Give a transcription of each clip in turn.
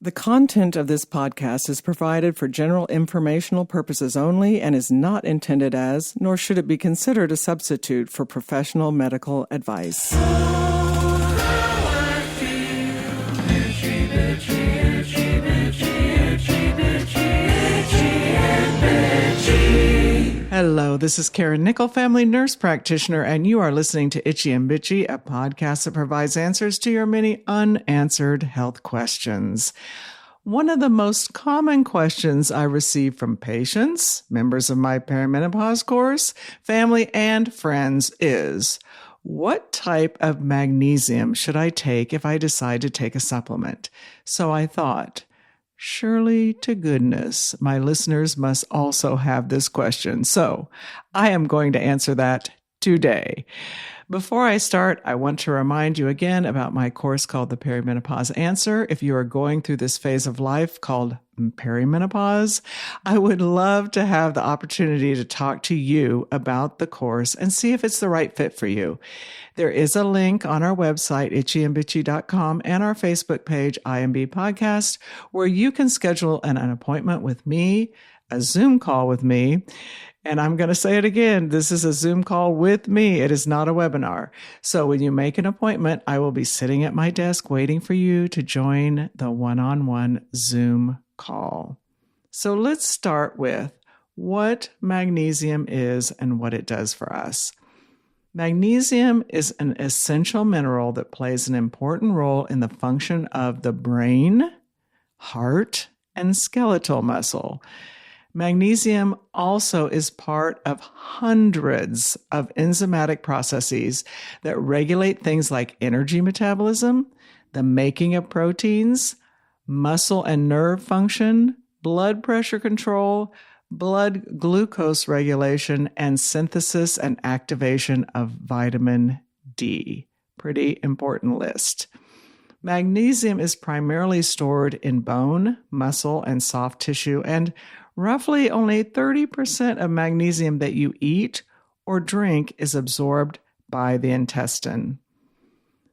The content of this podcast is provided for general informational purposes only and is not intended as, nor should it be considered a substitute for professional medical advice. Hello, this is Karen Nickel, family nurse practitioner, and you are listening to Itchy and Bitchy, a podcast that provides answers to your many unanswered health questions. One of the most common questions I receive from patients, members of my perimenopause course, family, and friends is, what type of magnesium should I take if I decide to take a supplement? So I thought, surely to goodness, my listeners must also have this question. So I am going to answer that today. Before I start, I want to remind you again about my course called The Perimenopause Answer. If you are going through this phase of life called perimenopause, I would love to have the opportunity to talk to you about the course and see if it's the right fit for you. There is a link on our website, itchyandbitchy.com, and our Facebook page, IMB Podcast, where you can schedule an appointment with me, a Zoom call with me. And I'm going to say it again. This is a Zoom call with me. It is not a webinar. So when you make an appointment, I will be sitting at my desk waiting for you to join the one-on-one Zoom call. So let's start with what magnesium is and what it does for us. Magnesium is an essential mineral that plays an important role in the function of the brain, heart, and skeletal muscle. Magnesium also is part of hundreds of enzymatic processes that regulate things like energy metabolism, the making of proteins, muscle and nerve function, blood pressure control, blood glucose regulation, and synthesis and activation of vitamin D. Pretty important list. Magnesium is primarily stored in bone, muscle, and soft tissue, and roughly only 30% of magnesium that you eat or drink is absorbed by the intestine.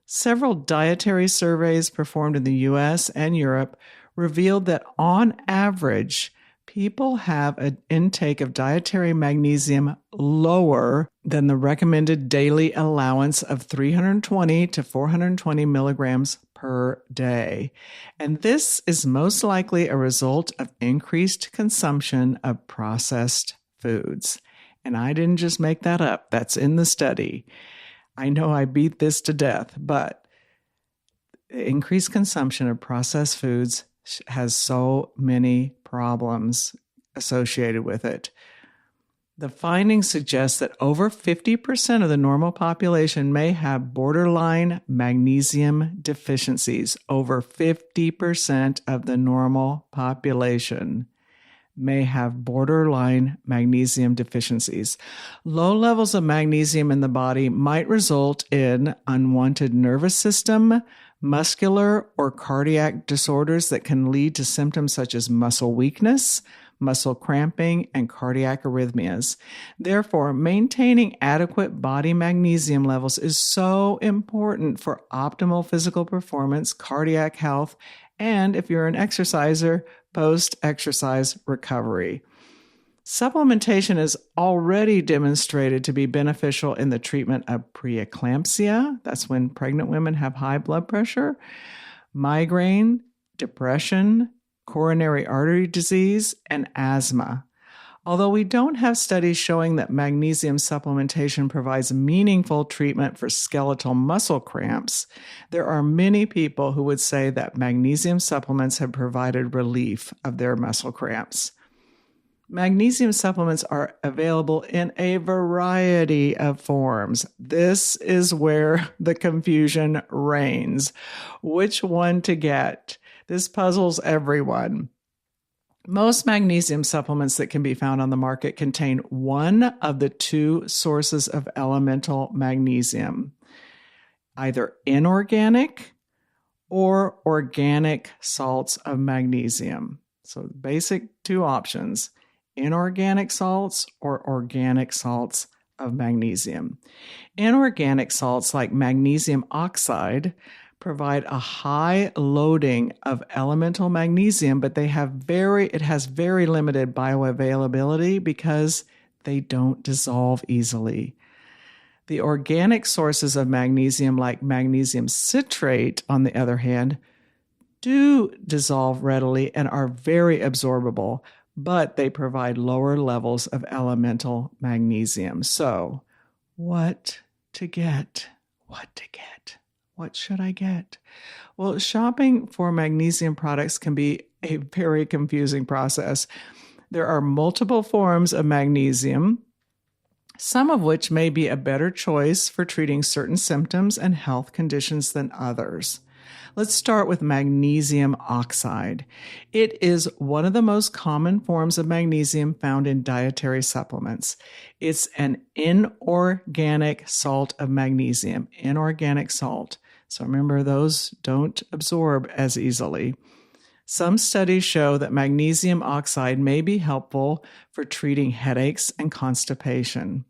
Several dietary surveys performed in the US and Europe revealed that on average, people have an intake of dietary magnesium lower than the recommended daily allowance of 320 to 420 milligrams per day. And this is most likely a result of increased consumption of processed foods. And I didn't just make that up. That's in the study. I know I beat this to death, but increased consumption of processed foods has so many problems associated with it. The findings suggest that over 50% of the normal population may have borderline magnesium deficiencies. Over 50% of the normal population may have borderline magnesium deficiencies. Low levels of magnesium in the body might result in unwanted nervous system, muscular, or cardiac disorders that can lead to symptoms such as muscle weakness, muscle cramping, and cardiac arrhythmias. Therefore, maintaining adequate body magnesium levels is so important for optimal physical performance, cardiac health, and if you're an exerciser, post-exercise recovery. Supplementation is already demonstrated to be beneficial in the treatment of preeclampsia, that's when pregnant women have high blood pressure, migraine, depression, coronary artery disease, and asthma. Although we don't have studies showing that magnesium supplementation provides meaningful treatment for skeletal muscle cramps, there are many people who would say that magnesium supplements have provided relief of their muscle cramps. Magnesium supplements are available in a variety of forms. This is where the confusion reigns. Which one to get? This puzzles everyone. Most magnesium supplements that can be found on the market contain one of the two sources of elemental magnesium, either inorganic or organic salts of magnesium. So the basic two options, inorganic salts or organic salts of magnesium. Inorganic salts like magnesium oxide provide a high loading of elemental magnesium, but it has very limited bioavailability because they don't dissolve easily. The organic sources of magnesium, like magnesium citrate, on the other hand, do dissolve readily and are very absorbable, but they provide lower levels of elemental magnesium. So, what to get? What to get? What should I get? Well, shopping for magnesium products can be a very confusing process. There are multiple forms of magnesium, some of which may be a better choice for treating certain symptoms and health conditions than others. Let's start with magnesium oxide. It is one of the most common forms of magnesium found in dietary supplements. It's an inorganic salt of magnesium, inorganic salt. So remember, those don't absorb as easily. Some studies show that magnesium oxide may be helpful for treating headaches and constipation.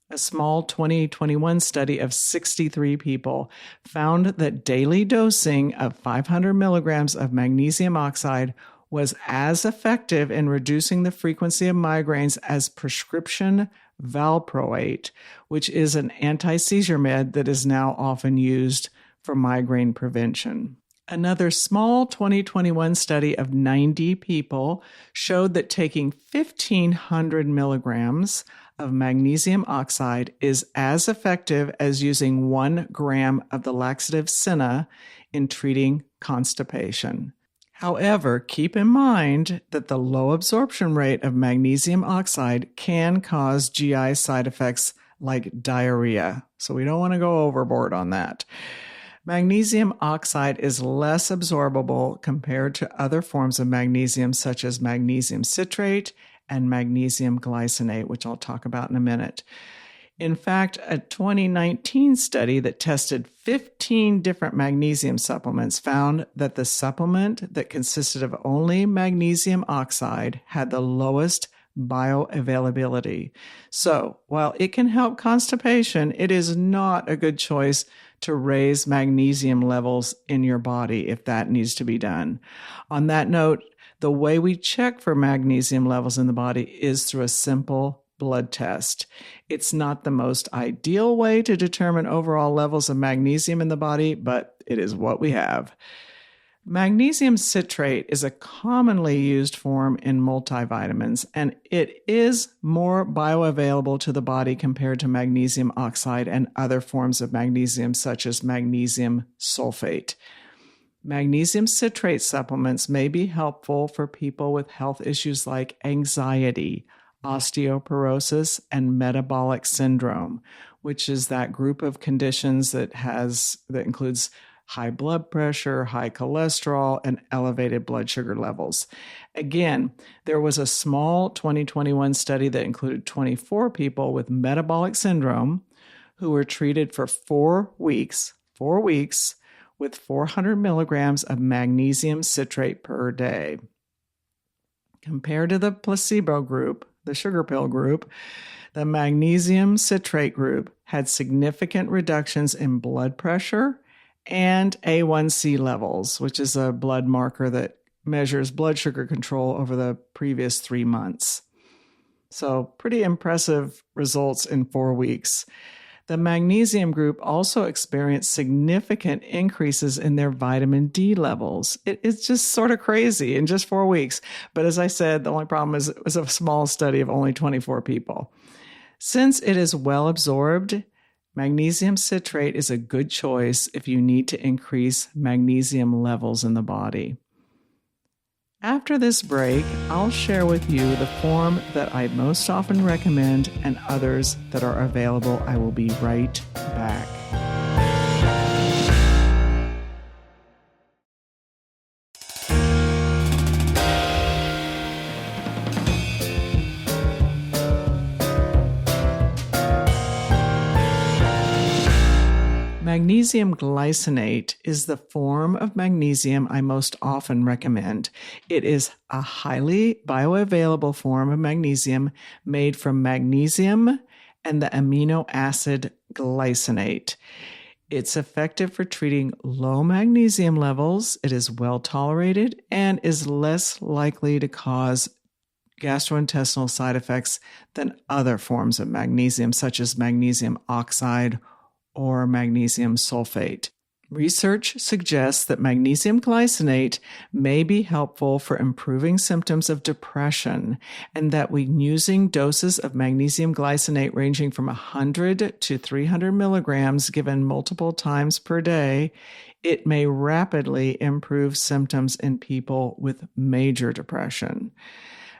A small 2021 study of 63 people found that daily dosing of 500 milligrams of magnesium oxide was as effective in reducing the frequency of migraines as prescription valproate, which is an anti-seizure med that is now often used for migraine prevention. Another small 2021 study of 90 people showed that taking 1,500 milligrams of magnesium oxide is as effective as using 1 gram of the laxative senna in treating constipation. However, keep in mind that the low absorption rate of magnesium oxide can cause GI side effects like diarrhea, so we don't want to go overboard on that. Magnesium oxide is less absorbable compared to other forms of magnesium, such as magnesium citrate and magnesium glycinate, which I'll talk about in a minute. In fact, a 2019 study that tested 15 different magnesium supplements found that the supplement that consisted of only magnesium oxide had the lowest bioavailability. So, while it can help constipation, it is not a good choice to raise magnesium levels in your body if that needs to be done. On that note, the way we check for magnesium levels in the body is through a simple blood test. It's not the most ideal way to determine overall levels of magnesium in the body, but it is what we have. Magnesium citrate is a commonly used form in multivitamins, and it is more bioavailable to the body compared to magnesium oxide and other forms of magnesium, such as magnesium sulfate. Magnesium citrate supplements may be helpful for people with health issues like anxiety, osteoporosis, and metabolic syndrome, which is that group of conditions that includes high blood pressure, high cholesterol, and elevated blood sugar levels. Again, there was a small 2021 study that included 24 people with metabolic syndrome who were treated for 4 weeks with 400 milligrams of magnesium citrate per day. Compared to the placebo group, the sugar pill group, the magnesium citrate group had significant reductions in blood pressure and A1C levels, which is a blood marker that measures blood sugar control over the previous 3 months. So pretty impressive results in 4 weeks. The magnesium group also experienced significant increases in their vitamin D levels. It's just sort of crazy in just 4 weeks. But as I said, the only problem is it was a small study of only 24 people. Since it is well absorbed, magnesium citrate is a good choice if you need to increase magnesium levels in the body. After this break, I'll share with you the form that I most often recommend and others that are available. I will be right back. Magnesium glycinate is the form of magnesium I most often recommend. It is a highly bioavailable form of magnesium made from magnesium and the amino acid glycinate. It's effective for treating low magnesium levels. It is well tolerated and is less likely to cause gastrointestinal side effects than other forms of magnesium, such as magnesium oxide or magnesium sulfate. Research suggests that magnesium glycinate may be helpful for improving symptoms of depression, and that when using doses of magnesium glycinate ranging from 100 to 300 milligrams given multiple times per day, it may rapidly improve symptoms in people with major depression.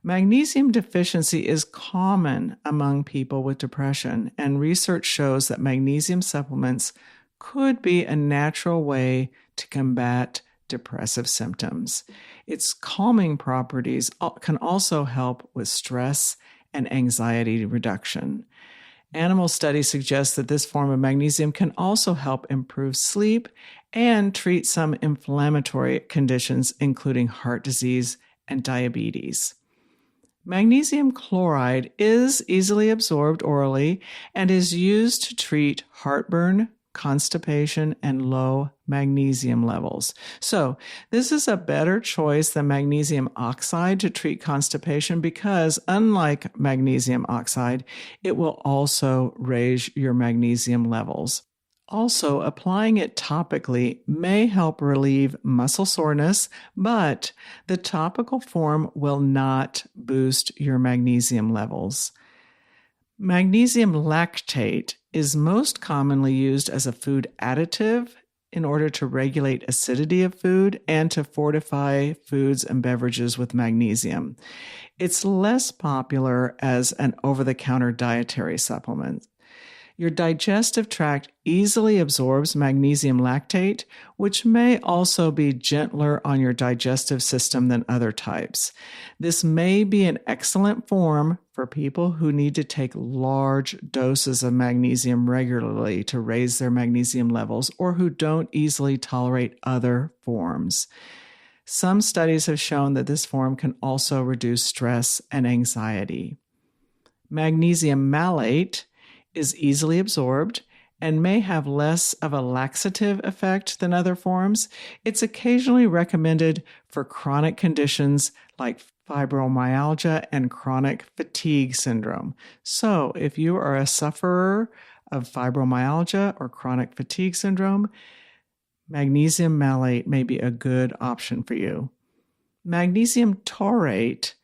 Magnesium deficiency is common among people with depression, and research shows that magnesium supplements could be a natural way to combat depressive symptoms. Its calming properties can also help with stress and anxiety reduction. Animal studies suggest that this form of magnesium can also help improve sleep and treat some inflammatory conditions, including heart disease and diabetes. Magnesium chloride is easily absorbed orally and is used to treat heartburn, constipation, and low magnesium levels. So this is a better choice than magnesium oxide to treat constipation because, unlike magnesium oxide, it will also raise your magnesium levels. Also, applying it topically may help relieve muscle soreness, but the topical form will not boost your magnesium levels. Magnesium lactate is most commonly used as a food additive in order to regulate acidity of food and to fortify foods and beverages with magnesium. It's less popular as an over-the-counter dietary supplement. Your digestive tract easily absorbs magnesium lactate, which may also be gentler on your digestive system than other types. This may be an excellent form for people who need to take large doses of magnesium regularly to raise their magnesium levels or who don't easily tolerate other forms. Some studies have shown that this form can also reduce stress and anxiety. Magnesium malate is easily absorbed and may have less of a laxative effect than other forms. It's occasionally recommended for chronic conditions like fibromyalgia and chronic fatigue syndrome. So if you are a sufferer of fibromyalgia or chronic fatigue syndrome, magnesium malate may be a good option for you. Magnesium taurate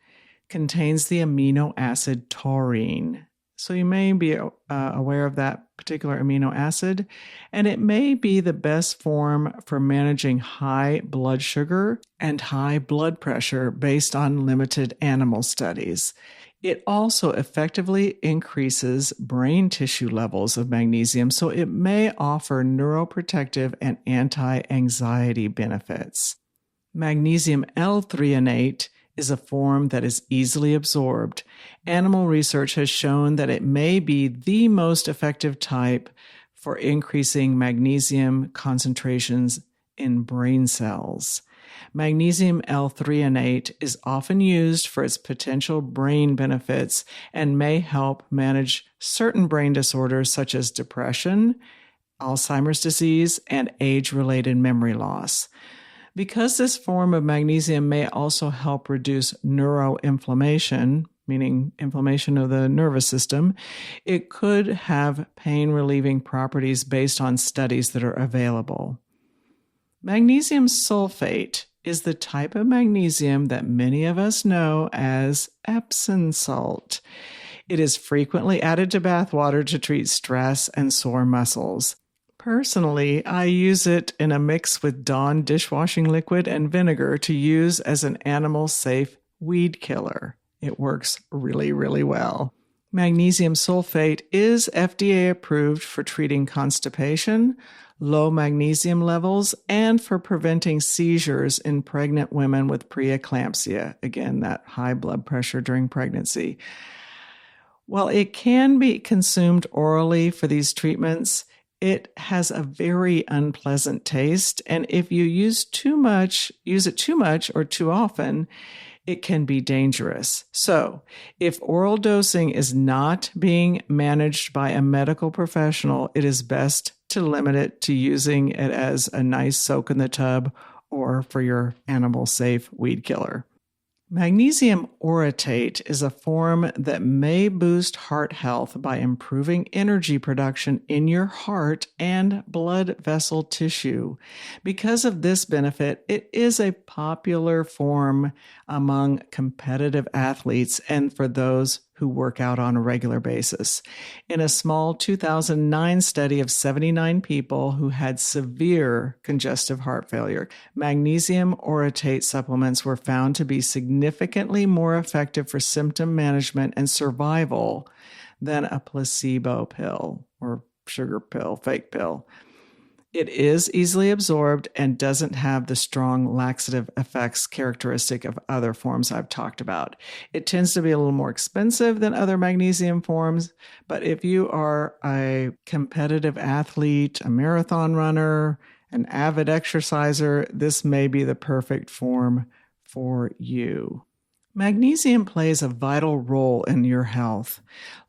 contains the amino acid taurine. So you may be aware of that particular amino acid, and it may be the best form for managing high blood sugar and high blood pressure based on limited animal studies. It also effectively increases brain tissue levels of magnesium, so it may offer neuroprotective and anti-anxiety benefits. Magnesium L-threonate is a form that is easily absorbed. Animal research has shown that it may be the most effective type for increasing magnesium concentrations in brain cells. Magnesium L-threonate is often used for its potential brain benefits and may help manage certain brain disorders such as depression, Alzheimer's disease, and age-related memory loss. Because this form of magnesium may also help reduce neuroinflammation, meaning inflammation of the nervous system, it could have pain-relieving properties based on studies that are available. Magnesium sulfate is the type of magnesium that many of us know as Epsom salt. It is frequently added to bath water to treat stress and sore muscles. Personally, I use it in a mix with Dawn dishwashing liquid and vinegar to use as an animal-safe weed killer. It works really, really well. Magnesium sulfate is FDA approved for treating constipation, low magnesium levels, and for preventing seizures in pregnant women with preeclampsia. Again, that high blood pressure during pregnancy. While it can be consumed orally for these treatments, it has a very unpleasant taste, and if you use it too much or too often, it can be dangerous. So, if oral dosing is not being managed by a medical professional, it is best to limit it to using it as a nice soak in the tub or for your animal-safe weed killer. Magnesium orotate is a form that may boost heart health by improving energy production in your heart and blood vessel tissue. Because of this benefit, it is a popular form among competitive athletes and for those who work out on a regular basis. In a small 2009 study of 79 people who had severe congestive heart failure, magnesium orotate supplements were found to be significantly more effective for symptom management and survival than a placebo pill or sugar pill, fake pill. It is easily absorbed and doesn't have the strong laxative effects characteristic of other forms I've talked about. It tends to be a little more expensive than other magnesium forms, but if you are a competitive athlete, a marathon runner, an avid exerciser, this may be the perfect form for you. Magnesium plays a vital role in your health.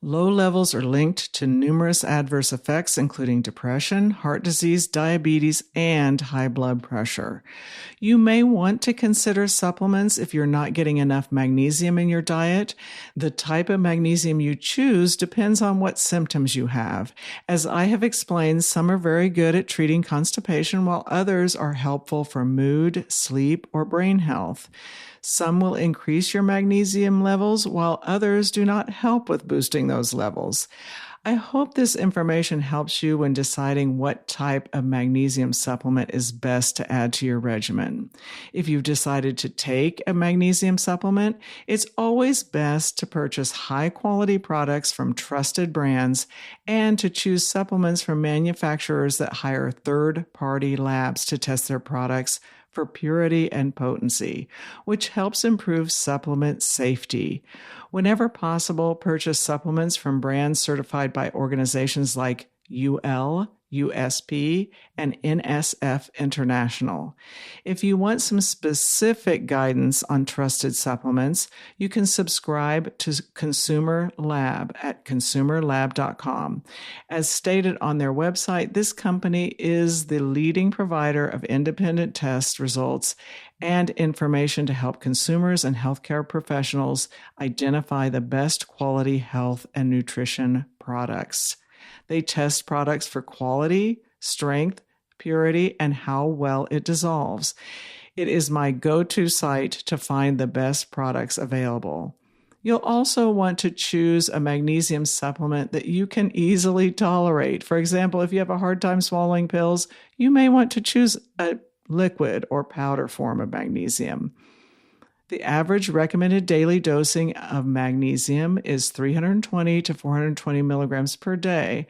Low levels are linked to numerous adverse effects, including depression, heart disease, diabetes, and high blood pressure. You may want to consider supplements if you're not getting enough magnesium in your diet. The type of magnesium you choose depends on what symptoms you have. As I have explained, some are very good at treating constipation, while others are helpful for mood, sleep, or brain health. Some will increase your magnesium levels, while others do not help with boosting those levels. I hope this information helps you when deciding what type of magnesium supplement is best to add to your regimen. If you've decided to take a magnesium supplement, it's always best to purchase high-quality products from trusted brands and to choose supplements from manufacturers that hire third-party labs to test their products for purity and potency, which helps improve supplement safety. Whenever possible, purchase supplements from brands certified by organizations like UL, USP, and NSF International. If you want some specific guidance on trusted supplements, you can subscribe to Consumer Lab at consumerlab.com. As stated on their website, this company is the leading provider of independent test results and information to help consumers and healthcare professionals identify the best quality health and nutrition products. They test products for quality, strength, purity, and how well it dissolves. It is my go-to site to find the best products available. You'll also want to choose a magnesium supplement that you can easily tolerate. For example, if you have a hard time swallowing pills, you may want to choose a liquid or powder form of magnesium. The average recommended daily dosing of magnesium is 320 to 420 milligrams per day.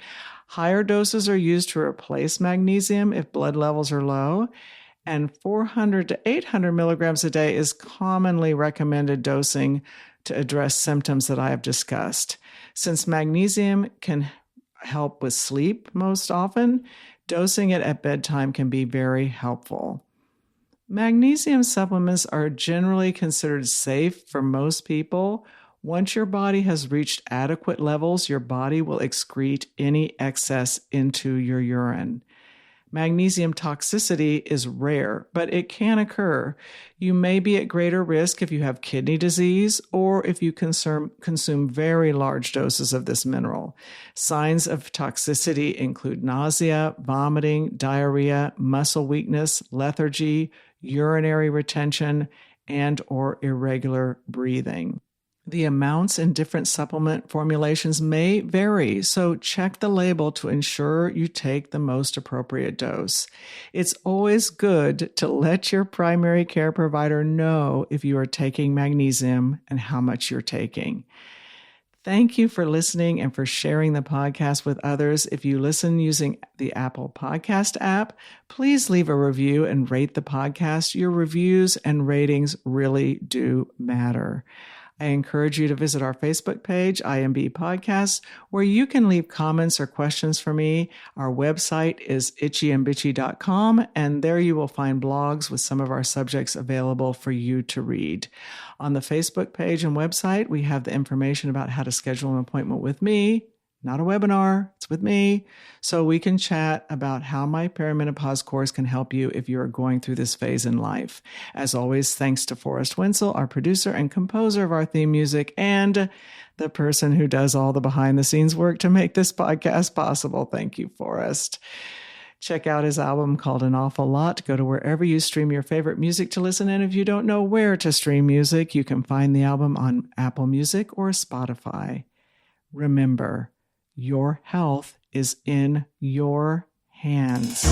Higher doses are used to replace magnesium if blood levels are low, and 400 to 800 milligrams a day is commonly recommended dosing to address symptoms that I have discussed. Since magnesium can help with sleep most often, dosing it at bedtime can be very helpful. Magnesium supplements are generally considered safe for most people. Once your body has reached adequate levels, your body will excrete any excess into your urine. Magnesium toxicity is rare, but it can occur. You may be at greater risk if you have kidney disease or if you consume very large doses of this mineral. Signs of toxicity include nausea, vomiting, diarrhea, muscle weakness, lethargy, urinary retention, and or irregular breathing. The amounts in different supplement formulations may vary, so check the label to ensure you take the most appropriate dose. It's always good to let your primary care provider know if you are taking magnesium and how much you're taking. Thank you for listening and for sharing the podcast with others. If you listen using the Apple Podcast app, please leave a review and rate the podcast. Your reviews and ratings really do matter. I encourage you to visit our Facebook page, IMB Podcasts, where you can leave comments or questions for me. Our website is itchyandbitchy.com, and there you will find blogs with some of our subjects available for you to read. On the Facebook page and website, we have the information about how to schedule an appointment with me not a webinar. It's with me. So we can chat about how my perimenopause course can help you if you are going through this phase in life. As always, thanks to Forrest Wenzel, our producer and composer of our theme music, and the person who does all the behind the scenes work to make this podcast possible. Thank you, Forrest. Check out his album called An Awful Lot. Go to wherever you stream your favorite music to listen. And if you don't know where to stream music, you can find the album on Apple Music or Spotify. Remember, your health is in your hands.